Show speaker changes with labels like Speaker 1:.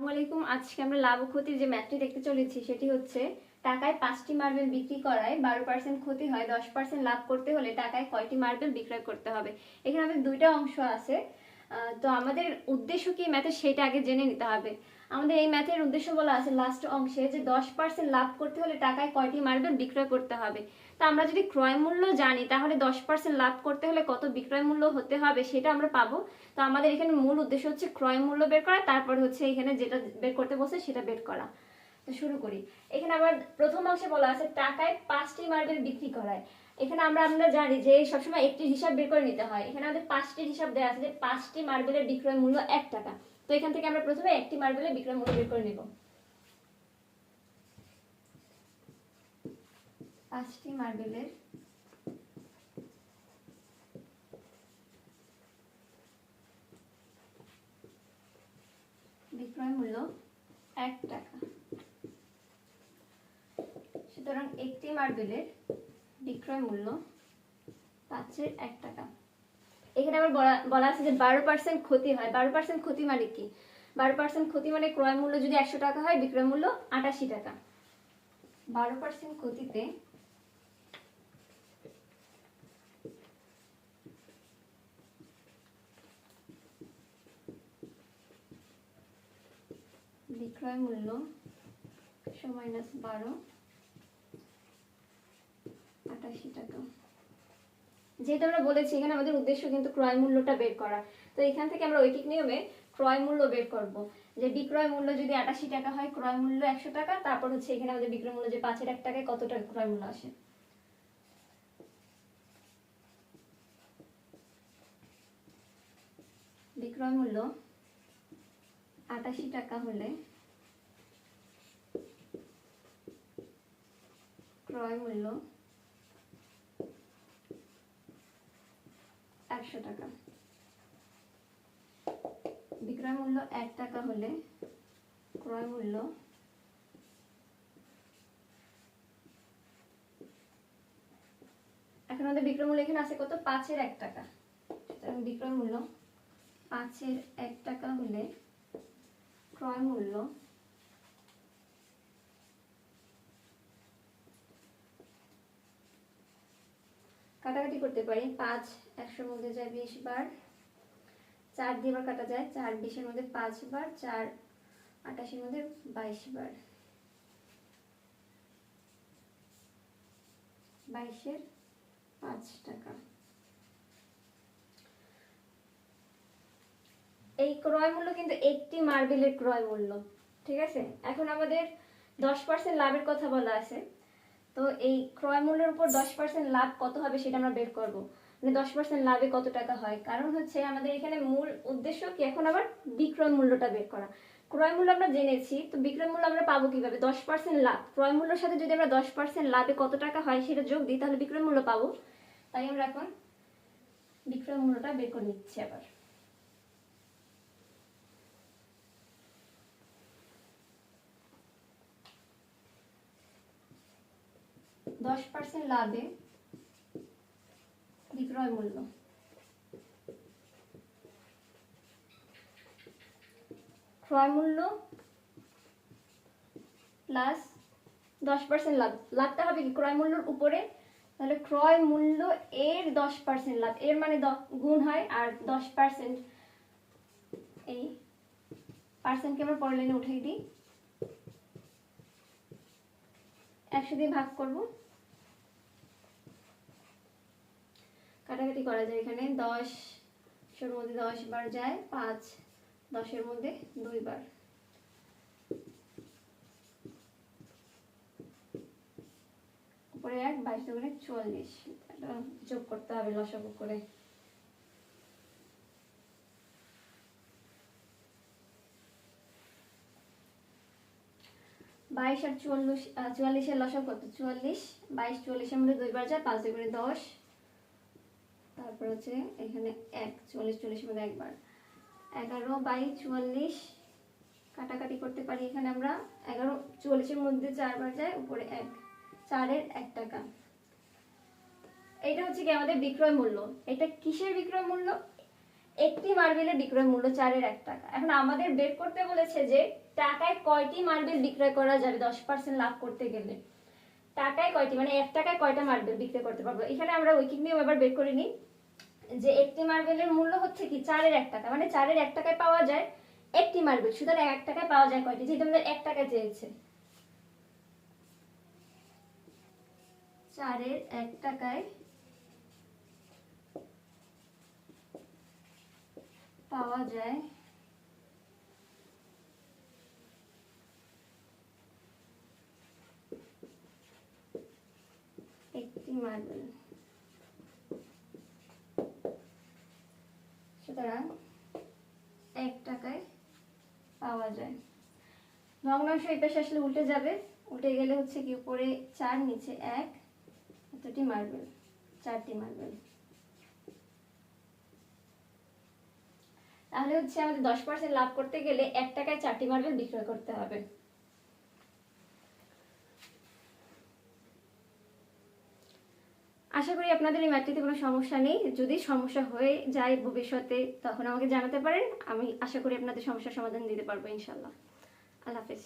Speaker 1: আসসালামাইকুম। আজকে আমরা লাভ ও ক্ষতির যে ম্যাথটি দেখতে চলেছি সেটি হচ্ছে টাকায় 5টি মার্বেল বিক্রি করায় 12% ক্ষতি হয়, 10% লাভ করতে হলে টাকায় কয়টি মার্বেল বিক্রয় করতে হবে। এখানে আমাদের দুইটা অংশ আছে। তো আমাদের উদ্দেশ্য কি ম্যাথের সেটা আগে জেনে নিতে হবে। আমাদের এই ম্যাথের উদ্দেশ্য বলা আছে লাস্ট অংশে যে 10% লাভ করতে হলে টাকায় কয়টি মার্বেল বিক্রয় করতে হবে। তো আমরা যদি ক্রয় মূল্য জানি তাহলে 10% লাভ করতে হলে কত বিক্রয় মূল্য হতে হবে সেটা আমরা পাবো। তো আমাদের এখানে মূল উদ্দেশ্য হচ্ছে ক্রয় মূল্য বের করা, তারপর হচ্ছে এখানে যেটা বের করতে বলছে সেটা বের করা। তো শুরু করি। এখানে আবার প্রথম অংশে বলা আছে টাকায় 5টি মার্বেল বিক্রি করায়। এখানে আমরা জানি যে সবসময় একটি হিসাব বের করে নিতে হয়। এখানে আমাদের 5টি হিসাব দেওয়া আছে যে 5টি মার্বেলের বিক্রয় মূল্য 1 টাকা। তো এখান থেকে আমরা প্রথমে একটি মার্বেলের বিক্রয় মূল্য বের করে নেব। 5টি মার্বেলের বিক্রয় মূল্য 1 টাকা। সুতরাং একটি মার্বেলের বিক্রয় মূল্য 5-এর 1 টাকা। এখানে আবার বলা আছে যে 12% ক্ষতি হয়। 12% ক্ষতি মানে কি? 12% ক্ষতি মানে ক্রয় মূল্য যদি 100 টাকা হয়, বিক্রয় মূল্য 88 টাকা। 12% ক্ষতিতে বিক্রয় মূল্য 100 - 12 88 টাকা। যেহেতু আমরা বলেছি এখানে আমাদের উদ্দেশ্য কিন্তু ক্রয় মূল্যটা বের করা, তো এখান থেকে আমরা ঐকিক নিয়মে ক্রয় মূল্য বের করব। যে বিক্রয় মূল্য যদি 88 টাকা হয়, ক্রয় মূল্য 100 টাকা, তারপর হচ্ছে এখানে আমাদের বিক্রয় মূল্য যে 5-এর 1 টাকায় কত টাকা ক্রয় মূল্য আসে। বিক্রয় মূল্য 88 টাকা হলে ক্রয় মূল্য 100 টাকা। বিক্রয় মূল্য 1 টাকা হলে ক্রয় মূল্য এখন আমাদের বিক্রয় মূল্য এখানে আছে কত? 5-এর 1 টাকা। সুতরাং বিক্রয় মূল্য 5-এর 1 টাকা হলে ক্রয় মূল্য কাটাকাটি করতে পারি। 5 100-এর মধ্যে যায় 20 বার, 4 দিয়ে বার কাটা যায়, 4 20-এর মধ্যে 5 বার, 4 88-এর মধ্যে 22 বার, 22-এর 5 টাকা। এই ক্রয় মূল্য কিন্তু একটি মার্বেলের ক্রয় মূল্য, ঠিক আছে। এখন আমাদের 10% লাভের কথা বলা আছে। তো এই ক্রয় মূল্যের উপর 10% লাভ কত হবে সেটা আমরা বের করব। মানে 10% লাভে কত টাকা হয়, কারণ হচ্ছে আমাদের এখানে মূল উদ্দেশ্য কি এখন আবার বিক্রয় মূল্যটা বের করা। ক্রয় মূল্য আমরা জেনেছি, তো বিক্রয় মূল্য আমরা পাবো কিভাবে? 10% লাভ, ক্রয় মূল্যের সাথে যদি আমরা 10% লাভে কত টাকা হয় সেটা যোগ দিই তাহলে বিক্রয় মূল্য পাবো। তাই আমরা এখন বিক্রয় মূল্যটা বের করে নিচ্ছি। আবার 10% লাভে বিক্রয় মূল্য ক্রয় মূল্য প্লাস 10% লাভ। লাভটা হবে কি ক্রয় মূল্যের উপরে, তাহলে ক্রয় মূল্য এর 10% লাভ, এর মানে গুণ হয় আর 10%, এই পার্সেন্টকে আমরা পরের লাইনে উঠিয়ে দিই, 100 দিয়ে ভাগ করব। কাটাকাটি করা যায়, এখানে 10-এর মধ্যে 10 বার যায়, 5 10-এর মধ্যে 2 বার, উপরে 1 22 করে 44, যোগ করতে হবে লসাগু করে। 22 আর 44-এর লসাগু কত? 44, 22 44-এর মধ্যে 2 বার যায়, 5 2 করে 10, তারপর হচ্ছে এখানে 1 44 44-এর মধ্যে 1 বার, 11 22 44, কাটাকাটি করতে পারি। এখানে আমরা 11 44-এর মধ্যে 4 বার যায়, উপরে 1, 4-এর 1 টাকা। এটা হচ্ছে কি আমাদের বিক্রয় মূল্য। এটা কিসের বিক্রয় মূল্য? একটি মার্বেলের বিক্রয় মূল্য 4-এর 1 টাকা। এখন আমাদের বের করতে বলেছে যে টাকায় কয়টি মার্বেল বিক্রয় করা যাবে 10% লাভ করতে গেলে। টাকায় কয়টি মানে 1 টাকায় কয়টা মার্বেল বিক্রয় করতে পারবো। এখানে আমরা ঐকিক নিয়ম এবার বের করে নিই যে একটি মার্বেলের মূল্য হচ্ছে কি 4-এর 1 টাকা, মানে 4-এর 1 টাকায় পাওয়া যায় একটি মার্বেল। সুতরাং 1 টাকায় পাওয়া যায় কয়টি, যেহেতু আমাদের 1 টাকা চেয়েছে। 4-এর 1 টাকায় পাওয়া যায় একটি মার্বেল। সুতরাং 1 টাকায় পাওয়া যায়। ভগ্নাংশ এই পাশে আসলে উল্টে যাবে, উল্টে গেলে হচ্ছে কি উপরে 4 নিচে 1, কতটি মার্বেল, 4টি মার্বেল। তাহলে হচ্ছে আমাদের 10% লাভ করতে গেলে 1 টাকায় 4টি মার্বেল বিক্রয় করতে হবে। আশা করি আপনাদের এই ম্যাথটিতে কোনো সমস্যা নেই। যদি সমস্যা হয়ে যায় ভবিষ্যতে তখন আমাকে জানাতে পারেন, আমি আশা করি আপনাদের সমস্যার সমাধান দিতে পারবো ইনশাল্লাহ। আল্লাহ হাফেজ।